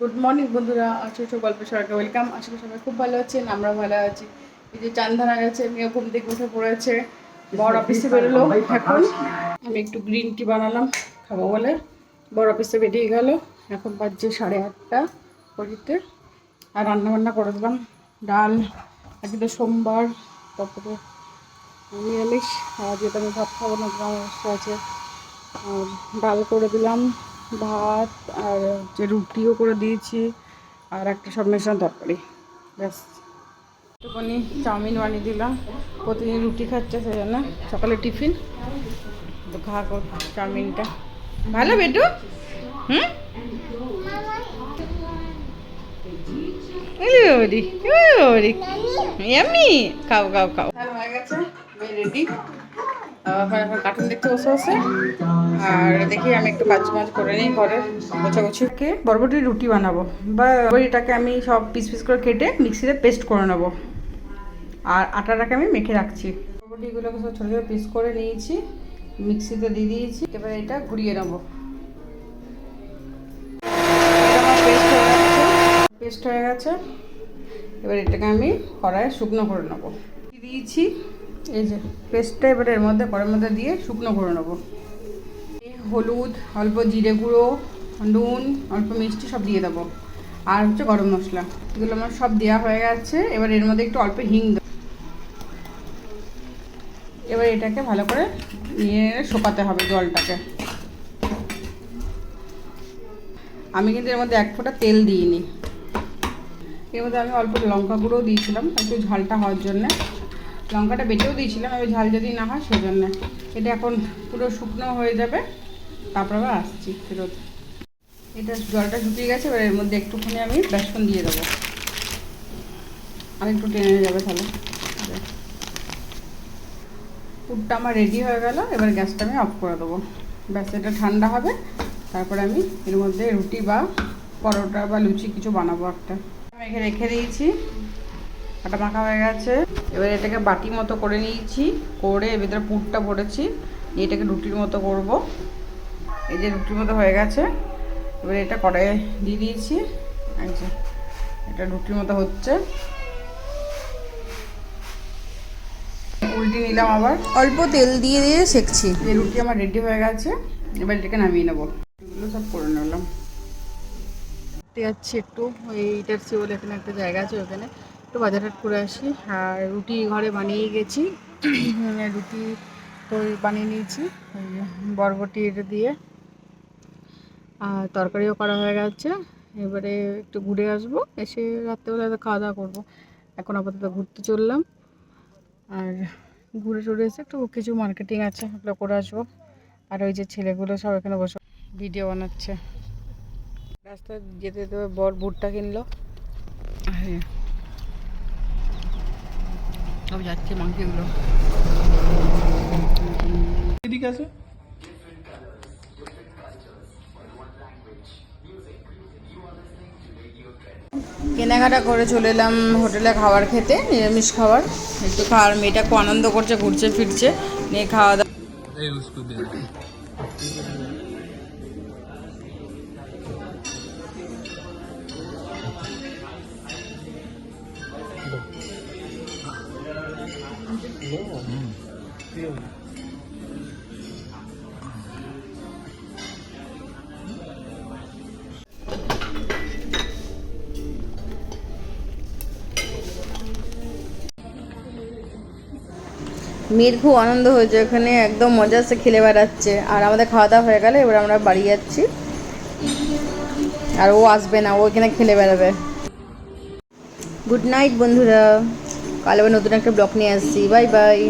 Good morning বন্ধুরা, ছোট গল্প সবাইকে ওয়েলকাম। আশা করি সবাই খুব ভালো আছেন, আমরা ভালো আছি। এই যে চান ধানা গেছে, মেয়ে ঘুম থেকে উঠে পড়েছে, বড় অফিসে বেরোলো। এখন আমি একটু গ্রিন টি বানালাম খাবো বলে, বড় অফিসে বেরিয়ে গেল। এখন বাজছে 8:30 ঘড়িতে। আর রান্নাবান্না করে দিলাম, ডাল, আজকে তো সোমবার, তারপরে নিরামিষ। আর যেটা আমি ভাত খাবো না, অবস্থা আছে। আর ডাল করে দিলাম, ভাত, আর যে রুটিও করে দিয়েছি, আর একটা সব মেশানো তরকারি, ব্যাস। একটুখানি চাউমিন বানিয়ে দিলাম, প্রতিদিন রুটি খাচ্ছে সেই জন্য সকালে টিফিন তো খা চাউমিনটা। ভালো বেটু? হুম, এমনি খাও খাও খাও। হয়ে গেছে, রেডি। এখন কার্টুন দেখতে বসে বসে। আর দেখি আমি একটু কাজ বাজ করে নিই ঘরের গোছাগুছিকে। বরবটির রুটি বানাবো, বা বরবটিটাকে আমি সব পিস পিস করে কেটে মিক্সিতে পেস্ট করে নেবো। আর আটাটাকে আমি মেখে রাখছি। বরবটিগুলোকে সব ছোটো ছোটো পিস করে নিয়েছি, মিক্সিতে দিয়ে দিয়েছি। এবার এটা ঘুরিয়ে নেবো। পেস্ট হয়ে গেছে। এবার এটাকে আমি কড়াইয়ে শুকনো করে নেবো। দিয়েছি এই যে পেস্টটা, এবার এর মধ্যে কড়াইয়ের মধ্যে দিয়ে শুকনো করে নেবো। হলুদ, অল্প জিরে গুঁড়ো, নুন, অল্প মিষ্টি সব দিয়ে দেবো। আর হচ্ছে গরম মশলা, এগুলো আমার সব দেওয়া হয়ে গেছে। এবার এর মধ্যে একটু অল্প হিং দেবো। এবার এটাকে ভালো করে নিয়ে শুকাতে হবে জলটাকে। আমি কিন্তু এর মধ্যে এক ফোঁটা তেল দিইনি। এর মধ্যে আমি অল্প লঙ্কা গুঁড়োও দিয়েছিলাম একটু ঝালটা হওয়ার জন্যে। লঙ্কাটা বেটেও দিয়েছিলাম, আমি ঝাল যদি না হয় সেই জন্যে। এটা এখন পুরো শুকনো হয়ে যাবে, তারপর আবার আসছি ফেরত। এটা জলটা শুকিয়ে গেছে। এবার এর মধ্যে একটুখানি আমি বেসন দিয়ে দেবো, আর একটু টেনে যাবে তাহলে। পুরটা আমার রেডি হয়ে গেল। এবার গ্যাসটা আমি অফ করে দেবো, ব্যাস। এটা ঠান্ডা হবে, তারপরে আমি এর মধ্যে রুটি বা পরোটা বা লুচি কিছু বানাবো একটা। আমি এখানে রেখে দিয়েছি, আটা মাখা হয়ে গেছে। এবার এটাকে বাটি মতো করে নিয়েছি, করে এর ভিতরে পুরটা ভরেছি, এটাকে রুটির মতো করব। এই যে রুটির মতো হয়ে গেছে। এবার এটা কড়াইয়ে দিয়ে দিয়েছি, এই যে এটা রুটির মতো হচ্ছে। উল্টে নিলাম, আবার অল্প তেল দিয়ে দিয়ে সেঁকছি। এই রুটি আমার রেডি হয়ে গেছে। এবার এটাকে নামিয়ে নেবো। এগুলো সব করে নিলাম। যাচ্ছি একটু এইটার বলে এখানে একটা জায়গা আছে, ওখানে একটু বাজারহাট করে আসি। আর রুটি ঘরে বানিয়ে গেছি, রুটি তো বানিয়ে নিয়েছি বরবটি এটা দিয়ে। আর তরকারিও করা হয়ে গেছে। এবারে একটু ঘুরে আসবো, এসে রাত্রেবেলা খাওয়া দাওয়া করবো। এখন আপাতত ঘুরতে চললাম। আর ঘুরে টুরে এসে একটু কিছু মার্কেটিং আছে, ওগুলো করে আসবো। আর ওই যে ছেলেগুলো সব এখানে বসে ভিডিও বানাচ্ছে। রাস্তায় যেতে যেতে বর ভুট্টা কিনলো। হ্যাঁ, সব যাচ্ছে মাংসগুলো। এদিকে আছে। কেনাকাটা করে চলে এলাম হোটেলে খাবার খেতে, নিরামিষ খাবার একটু খাওয়ার। মেয়েটা খুব আনন্দ করছে, ঘুরছে ফিরছে, নিয়ে খাওয়া দাওয়া। মেয়ের খুব আনন্দ হয়েছে, ওখানে একদম মজা সে খেলে বেড়াচ্ছে। আর আমাদের খাওয়া দাওয়া হয়ে গেলে এবার আমরা বাড়ি যাচ্ছি। আর ও আসবে না, ও এখানে খেলে বেড়াবে। গুড নাইট বন্ধুরা, কাল আবার নতুন একটা ব্লগ নিয়ে আসছি। Bye bye.